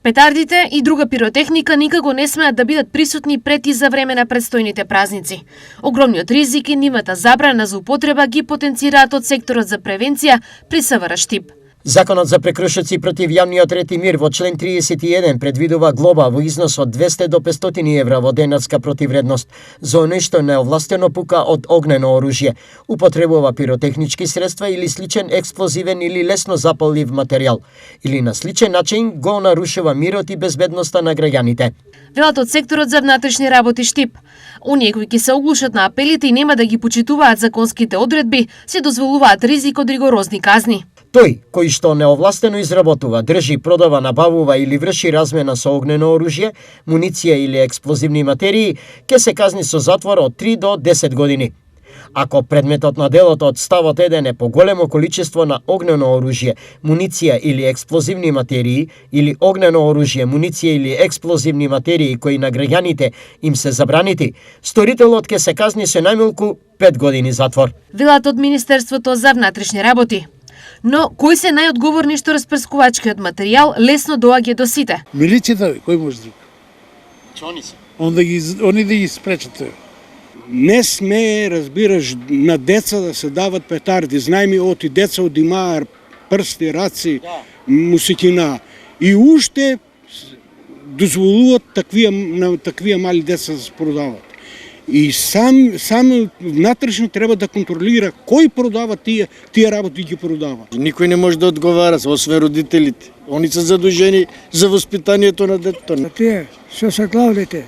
Петардите и друга пиротехника никако не смеат да бидат присутни пред и за време на предстојните празници. Огромниот ризик и нивната забрана за употреба ги потенцираат од секторот за превенција при СВР Штип. Законот за прекршоци против јавниот ред и мир во член 31 предвидува глоба во износ од 200 до 500 евра во денарска противредност за оној што неовластено пука од огнено оружје, употребува пиротехнички средства или сличен експлозивен или лесно запалив материјал, или на сличен начин го нарушува мирот и безбедноста на граѓаните. Велат од секторот за внатрешни работи Штип. Оние кои ќе се оглушат на апелите и нема да ги почитуваат законските одредби, се дозволуваат ризик од ригорозни казни. Тој кој што неовластено изработува, држи, продава, набавува или врши размена со огнено оружје, муниција или експлозивни материи, ќе се казни со затвор од 3 до 10 години. Ако предметот на делото од ставот 1 е поголемо количество на огнено оружје, муниција или експлозивни материи, или огнено оружје, муниција или експлозивни материи кои на граѓаните им се забранити, сторителот ќе се казни со најмалку 5 години затвор. Велат од Министерството за внатрешни работи. Но кои се најодговорни што распрскувачкиот материјал лесно доаѓа до сите? Милицијата, кој може друг? Они се. Они да ги спречат. Не смее, разбираш, на деца да се дават петарди. Знаеме оти деца одимаат прсти, раци, мусикина. И уште дозволуваат на таквија мали деца да се продават. И сам внатрешно треба да контролира кој продава тие работи ги продава. Никој не може да одговара, освен родителите. Они се задужени за воспитанието на детето. Тие што се главните,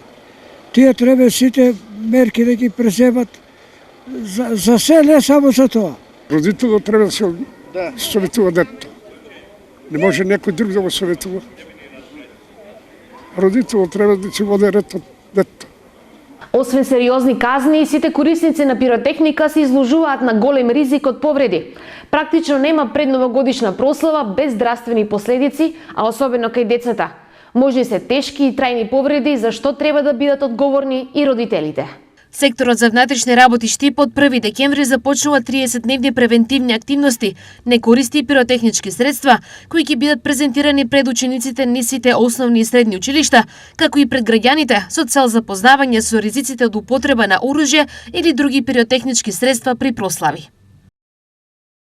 тие треба сите мерки да ги преземат за се, не само за тоа. Родителот треба да се советува детето. Не може некој друг да го советува. Родителот треба да се води ред од детето. Освен сериозни казни, сите корисници на пиротехника се изложуваат на голем ризик од повреди. Практично нема предновогодишна прослава без здравствени последици, а особено кај децата. Можни се тешки и трајни повреди за што треба да бидат одговорни и родителите. Секторот за внатрешни работи Штип од 1 декември започнува 30-дневни превентивни активности, не користи пиротехнички средства, кои ќе бидат презентирани пред учениците низ сите основни и средни училишта, како и пред граѓаните со цел запознавање со ризиците од употреба на оружје или други пиротехнички средства при прослави.